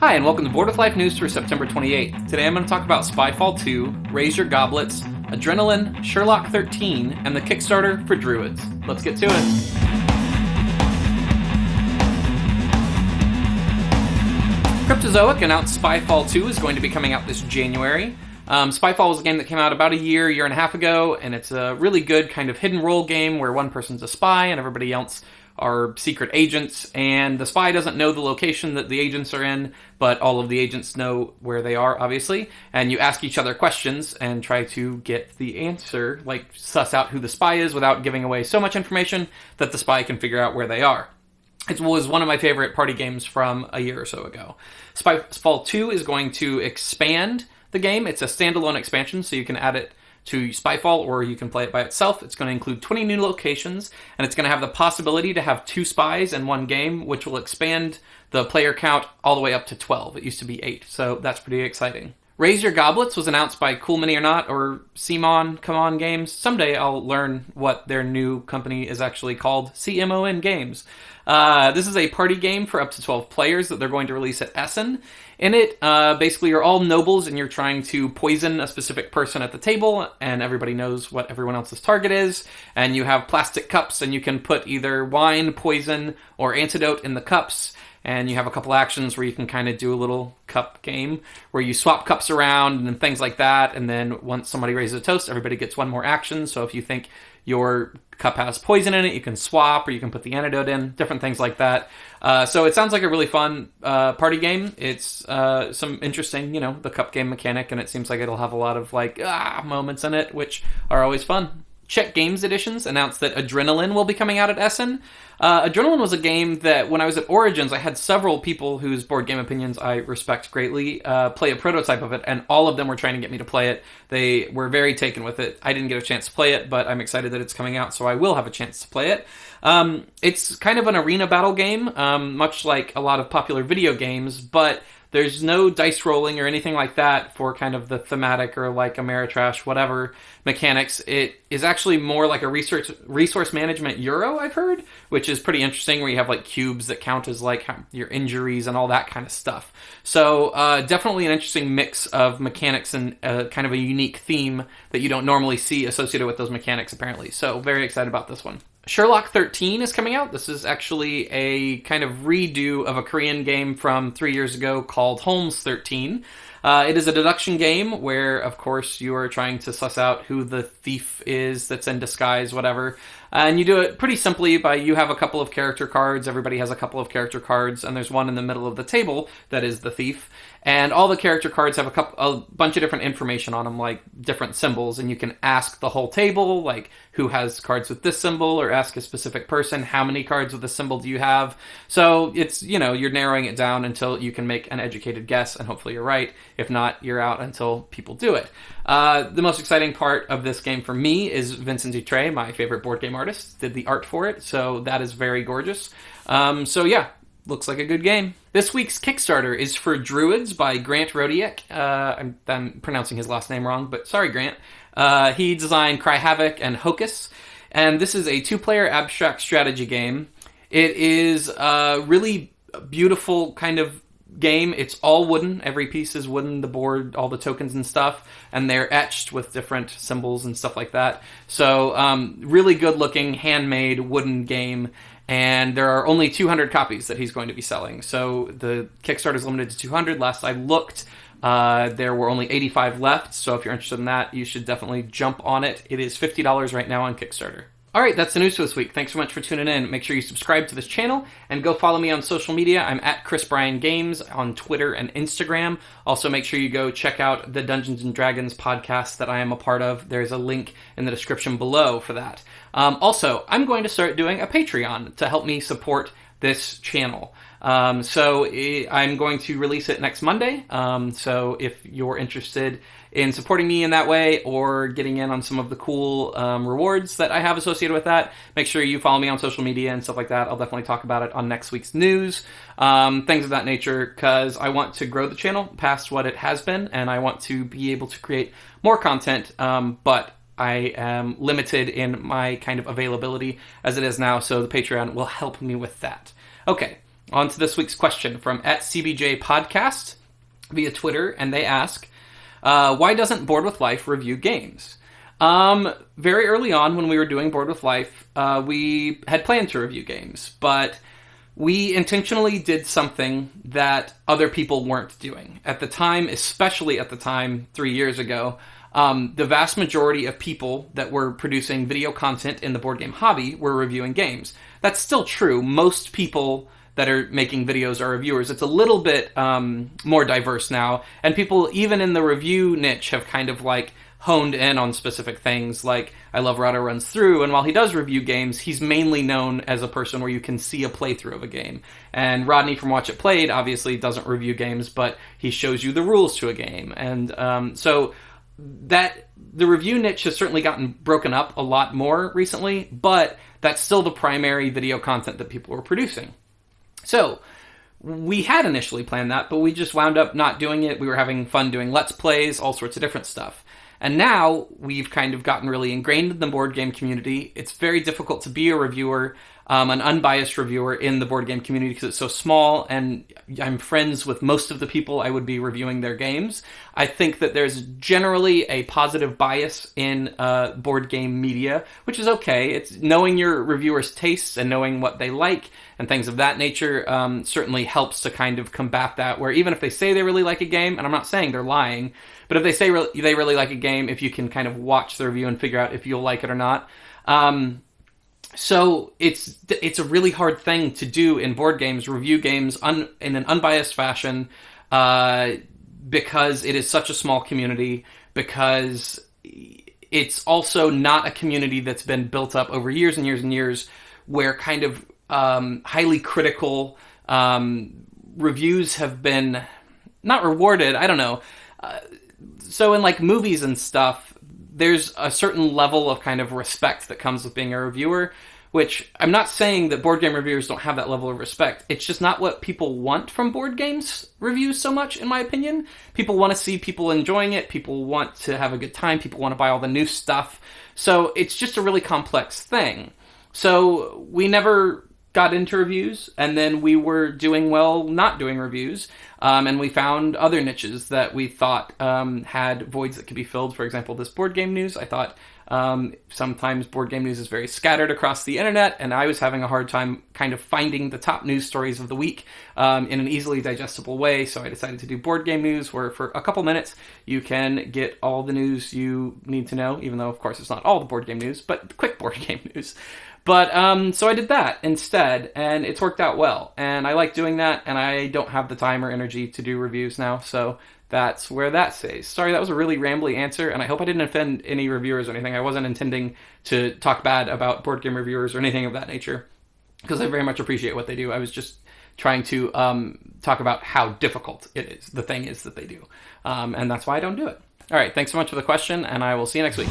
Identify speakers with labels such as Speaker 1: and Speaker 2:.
Speaker 1: Hi, and welcome to Board with Life News for September 28th. Today I'm going to talk about Spyfall 2, Raise Your Goblets, Adrenaline, Sherlock 13, and the Kickstarter for Druids. Let's get to it. Cryptozoic announced Spyfall 2 is going to be coming out this January. Spyfall was a game that came out about a year and a half ago, and it's a really good kind of hidden role game where one person's a spy and everybody else are secret agents, and the spy doesn't know the location that the agents are in, but all of the agents know where they are, obviously, and you ask each other questions and try to get the answer, like suss out who the spy is without giving away so much information that the spy can figure out where they are. It was one of my favorite party games from a year or so ago. Spyfall 2 is going to expand the game. It's a standalone expansion, so you can add it to Spyfall, or you can play it by itself. It's going to include 20 new locations, and it's going to have the possibility to have 2 spies in one game, which will expand the player count all the way up to 12. It used to be 8, so that's pretty exciting. Raise Your Goblets was announced by Cool Mini or Not, or CMON Come On Games. Someday I'll learn what their new company is actually called, CMON Games. This is a party game for up to 12 players that they're going to release at Essen. In it, basically you're all nobles and you're trying to poison a specific person at the table, and everybody knows what everyone else's target is, and you have plastic cups and you can put either wine, poison, or antidote in the cups, and you have a couple actions where you can kind of do a little cup game where you swap cups around and things like that, and then once somebody raises a toast, everybody gets one more action. So if you think your cup has poison in it, you can swap, or you can put the antidote in, different things like that. So it sounds like a really fun party game. It's some interesting, the cup game mechanic, and it seems like it'll have a lot of moments in it, which are always fun. Czech Games Editions announced that Adrenaline will be coming out at Essen. Adrenaline was a game that, when I was at Origins, I had several people whose board game opinions I respect greatly play a prototype of it, and all of them were trying to get me to play it. They were very taken with it. I didn't get a chance to play it, but I'm excited that it's coming out, so I will have a chance to play it. It's kind of an arena battle game, much like a lot of popular video games, but there's no dice rolling or anything like that for kind of the thematic or like Ameritrash, whatever mechanics. It is actually more like a resource management Euro, I've heard, which is pretty interesting, where you have like cubes that count as like your injuries and all that kind of stuff. So definitely an interesting mix of mechanics and kind of a unique theme that you don't normally see associated with those mechanics, apparently. So very excited about this one. Sherlock 13 is coming out. This is actually a kind of redo of a Korean game from 3 years ago called Holmes 13. It is a deduction game where, of course, you are trying to suss out who the thief is that's in disguise, whatever. And you do it pretty simply by, you have a couple of character cards, everybody has a couple of character cards, and there's one in the middle of the table that is the thief. And all the character cards have a bunch of different information on them, like different symbols, and you can ask the whole table, like, who has cards with this symbol, or ask a specific person, how many cards with this symbol do you have? So it's, you're narrowing it down until you can make an educated guess, and hopefully you're right. If not, you're out until people do it. The most exciting part of this game for me is Vincent Dutray, my favorite board game artist, did the art for it, so that is very gorgeous. So yeah, looks like a good game. This week's Kickstarter is for Druids by Grant Rodiek. I'm pronouncing his last name wrong, but sorry, Grant. He designed Cry Havoc and Hocus, and this is a 2-player abstract strategy game. It is a really beautiful kind of game. It's all wooden. Every piece is wooden, the board, all the tokens and stuff, and they're etched with different symbols and stuff like that. So really good looking, handmade wooden game, and there are only 200 copies that he's going to be selling. So the Kickstarter is limited to 200. Last I looked, there were only 85 left, so if you're interested in that, you should definitely jump on it. It is $50 right now on Kickstarter. Alright, that's the news for this week. Thanks so much for tuning in. Make sure you subscribe to this channel, and go follow me on social media. I'm at Chris Bryan Games on Twitter and Instagram. Also, make sure you go check out the Dungeons & Dragons podcast that I am a part of. There's a link in the description below for that. Also, I'm going to start doing a Patreon to help me support this channel. So I'm going to release it next Monday. So if you're interested in supporting me in that way, or getting in on some of the cool rewards that I have associated with that, make sure you follow me on social media and stuff like that. I'll definitely talk about it on next week's news, things of that nature, because I want to grow the channel past what it has been, and I want to be able to create more content, but I am limited in my kind of availability as it is now, so the Patreon will help me with that. Okay, On to this week's question from @CBJ via Twitter, and they ask, why doesn't Board with Life review games? Very early on when we were doing Board with Life, we had planned to review games, but we intentionally did something that other people weren't doing. At the time, especially at the time 3 years ago, the vast majority of people that were producing video content in the board game hobby were reviewing games. That's still true. Most people that are making videos are reviewers. It's a little bit more diverse now, and people even in the review niche have kind of like honed in on specific things. Like I Love Rado runs through, and while he does review games, he's mainly known as a person where you can see a playthrough of a game. And Rodney from Watch It Played obviously doesn't review games, but he shows you the rules to a game. And so that the review niche has certainly gotten broken up a lot more recently, but that's still the primary video content that people were producing. So we had initially planned that, but we just wound up not doing it. We were having fun doing Let's Plays, all sorts of different stuff. And now we've kind of gotten really ingrained in the board game community. It's very difficult to be a reviewer, an unbiased reviewer in the board game community because it's so small, and I'm friends with most of the people I would be reviewing their games. I think that there's generally a positive bias in board game media, which is okay. It's knowing your reviewers' tastes and knowing what they like and things of that nature certainly helps to kind of combat that, where even if they say they really like a game, and I'm not saying they're lying, but if they say they really like a game, if you can kind of watch the review and figure out if you'll like it or not. So it's a really hard thing to do in board games, review games in an unbiased fashion, because it is such a small community, because it's also not a community that's been built up over years and years and years, where kind of highly critical reviews have been not rewarded. I don't know. So in like movies and stuff, there's a certain level of kind of respect that comes with being a reviewer, which I'm not saying that board game reviewers don't have that level of respect. It's just not what people want from board games reviews so much, in my opinion. People want to see people enjoying it. People want to have a good time. People want to buy all the new stuff. So it's just a really complex thing. So we never got into reviews, and then we were doing well not doing reviews, and we found other niches that we thought had voids that could be filled. For example, this board game news. I thought sometimes board game news is very scattered across the internet, and I was having a hard time kind of finding the top news stories of the week in an easily digestible way, so I decided to do board game news, where for a couple minutes you can get all the news you need to know, even though, of course, it's not all the board game news, but quick board game news. But, so I did that instead, and it's worked out well, and I like doing that, and I don't have the time or energy to do reviews now, so that's where that stays. Sorry, that was a really rambly answer, and I hope I didn't offend any reviewers or anything. I wasn't intending to talk bad about board game reviewers or anything of that nature, because I very much appreciate what they do. I was just trying to talk about how difficult the thing is that they do, and that's why I don't do it. All right, thanks so much for the question, and I will see you next week.